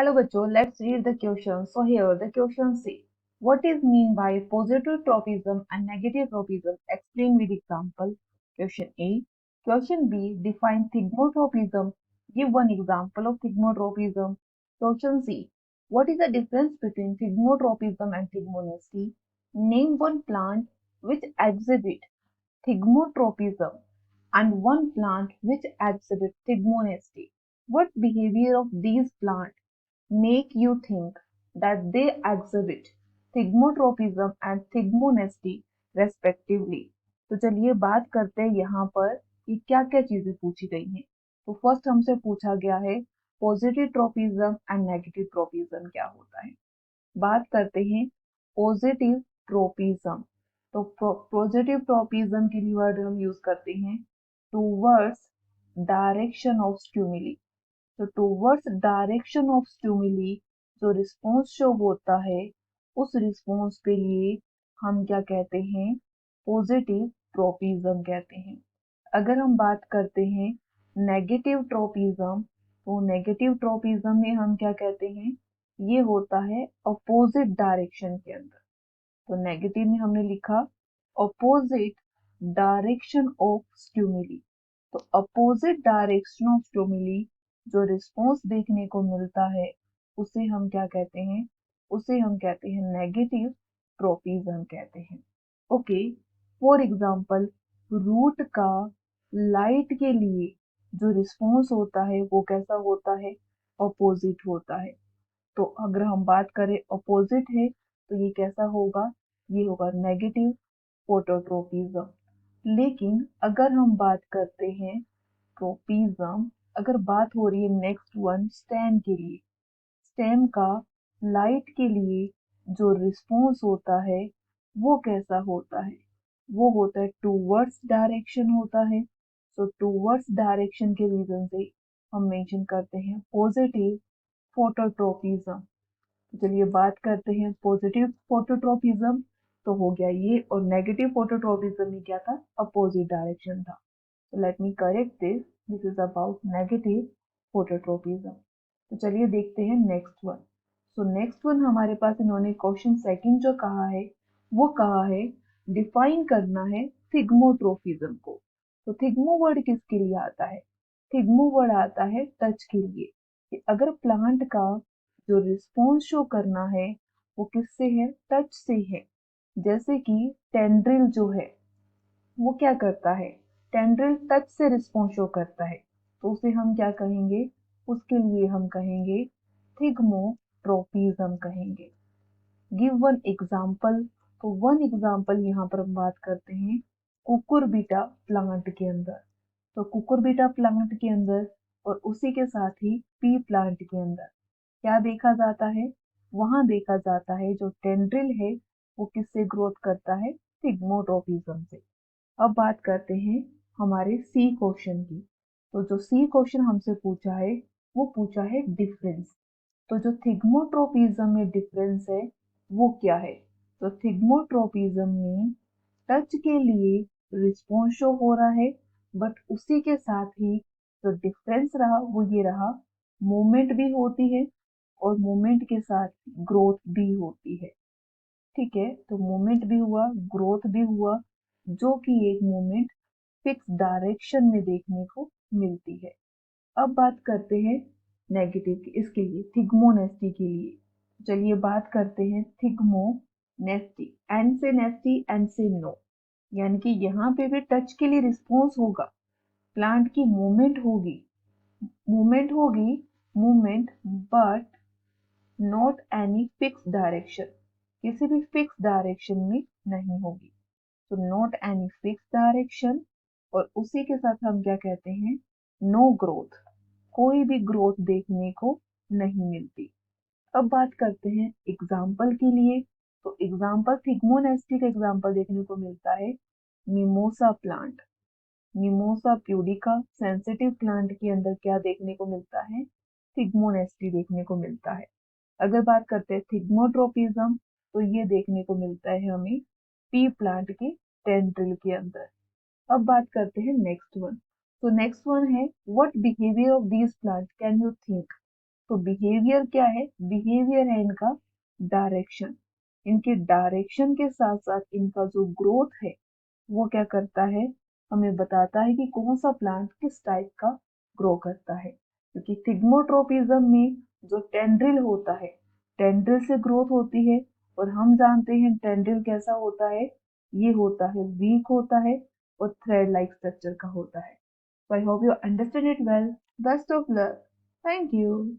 Hello बच्चों, let's read the question. So here the question say, what is mean by positive tropism and negative tropism? Explain with example. Question A. Question B. Define thigmotropism. Give one example of thigmotropism. Question C. What is the difference between thigmotropism and thigmonesty? Name one plant which exhibit thigmotropism and one plant which exhibit thigmonesty. What behavior of these plants make you think that they exhibit thigmotropism and thigmonesty respectively? तो चलिए बात करते हैं यहाँ पर कि क्या क्या चीजें पूछी गई हैं। तो फर्स्ट हमसे पूछा गया है positive tropism and negative tropism क्या होता है। बात करते हैं पॉजिटिव ट्रोपिज्म। तो पॉजिटिव ट्रोपिज्म के लिए वर्ड हम यूज करते हैं टूवर्ड्स डायरेक्शन ऑफ स्टिमुली। तो टूवर्ड्स डायरेक्शन ऑफ स्टिमुली जो रिस्पॉन्स शो होता है उस रिस्पॉन्स के लिए हम क्या कहते हैं, पॉजिटिव ट्रोपिज्म कहते हैं। अगर हम बात करते हैं नेगेटिव ट्रोपिज्म, तो नेगेटिव ट्रोपिज्म में हम क्या कहते हैं, ये होता है अपोजिट डायरेक्शन के अंदर। तो नेगेटिव में हमने लिखा अपोजिट डायरेक्शन ऑफ स्टिमुली। तो अपोजिट डायरेक्शन ऑफ स्टिमुली जो रिस्पॉन्स देखने को मिलता है उसे हम क्या कहते हैं, उसे हम कहते हैं नेगेटिव ट्रोपिज्म कहते हैं। ओके, फॉर एग्जांपल रूट का लाइट के लिए जो रिस्पॉन्स होता है वो कैसा होता है, अपोजिट होता है। तो अगर हम बात करें अपोजिट है तो ये कैसा होगा, ये होगा नेगेटिव फोटोट्रोपिज्म। लेकिन अगर हम बात करते हैं ट्रोपिज्म, अगर बात हो रही है नेक्स्ट वन स्टेम के लिए, स्टेम का लाइट के लिए जो रिस्पॉन्स होता है वो कैसा होता है, वो होता है टूवर्ड्स डायरेक्शन होता है। सो टूवर्ड्स डायरेक्शन के रीजन से हम मेंशन करते हैं पॉजिटिव फोटोट्रोपिज्म। चलिए बात करते हैं पॉजिटिव फोटोट्रोपिज्म, तो हो गया ये, और नेगेटिव फोटोट्रोपिज्म में क्या था, अपोजिट डायरेक्शन था। तो let me correct this, this is about negative phototropism. तो चलिए देखते हैं next one. So next one हमारे पास इन्होंने क्वेश्चन सेकंड जो कहा है वो कहा है डिफाइन करना है थिग्मोट्रोपिज्म को। तो थिग्मो वर्ड किसके लिए आता है, थिग्मो वर्ड आता है टच के लिए, कि अगर प्लांट का जो रिस्पॉन्स शो करना है वो किससे है, टच से है। जैसे कि टेंड्रिल जो है वो क्या करता है, टेंड्रिल टच से रिस्पॉन्स शो करता है, तो उसे हम क्या कहेंगे, उसके लिए हम कहेंगे थिग्मोट्रोपिज्म कहेंगे। Give one example. तो वन एग्जाम्पल यहाँ पर हम बात करते हैं कुकुरबिटा प्लांट के अंदर। तो कुकुरबिटा प्लांट के अंदर और उसी के साथ ही पी प्लांट के अंदर क्या देखा जाता है, वहां देखा जाता है जो टेंड्रिल है वो किससे ग्रोथ करता है, थिग्मोट्रोपिज्म से। अब बात करते हैं हमारे सी क्वेश्चन की। तो जो सी क्वेश्चन हमसे पूछा है वो पूछा है डिफरेंस। तो जो थिग्मोट्रोपिज्म में डिफरेंस है वो क्या है, तो थिग्मोट्रोपिज्म में टच के लिए रिस्पॉन्स शो हो रहा है, बट उसी के साथ ही जो डिफरेंस रहा वो ये रहा, मूवमेंट भी होती है और मूवमेंट के साथ ग्रोथ भी होती है। ठीक है, तो मूवमेंट भी हुआ, ग्रोथ भी हुआ, जो कि एक मूवमेंट फिक्स डायरेक्शन में देखने को मिलती है। अब बात करते हैं नेगेटिव की, इसके लिए थिग्मोनेस्टी के लिए। चलिए बात करते हैं थिग्मोनेस्टी। एन से नेस्टी, एन से नो, यानी कि यहाँ पे भी टच के लिए रिस्पॉन्स होगा, प्लांट की मूवमेंट होगी, मूवमेंट होगी, movement, but not any fix direction, किसी भी फिक्स डायरेक्शन में नहीं होगी। तो नॉट एनी फिक्स डायरेक्शन, और उसी के साथ हम क्या कहते हैं, नो ग्रोथ, कोई भी ग्रोथ देखने को नहीं मिलती। अब बात करते हैं एग्जाम्पल के लिए। तो एग्जाम्पल थिग्मोनेस्टी का एग्जाम्पल देखने को मिलता है mimosa plant, mimosa pudica sensitive plant के अंदर क्या देखने को मिलता है, थिग्मोनेस्टी देखने को मिलता है। अगर बात करते हैं थिग्मोट्रोपिज्म, तो ये देखने को मिलता है हमें पी प्लांट के टेंड्रिल के अंदर। अब बात करते हैं नेक्स्ट वन। तो नेक्स्ट वन है what behaviour of these plant can you think. तो बिहेवियर क्या है? बिहेवियर है इनका डायरेक्शन। इनके डायरेक्शन के साथ साथ इनका जो ग्रोथ है वो क्या करता है, हमें बताता है कि कौन सा प्लांट किस टाइप का ग्रो करता है। क्योंकि थिग्मोट्रोपिज्म में जो टेंड्रिल होता है, टेंड्रिल से ग्रोथ होती है, और हम जानते हैं टेंड्रिल कैसा होता है, ये होता है वीक होता है और थ्रेड लाइक स्ट्रक्चर का होता है। So I hope you understood it well. Best of luck. Thank you.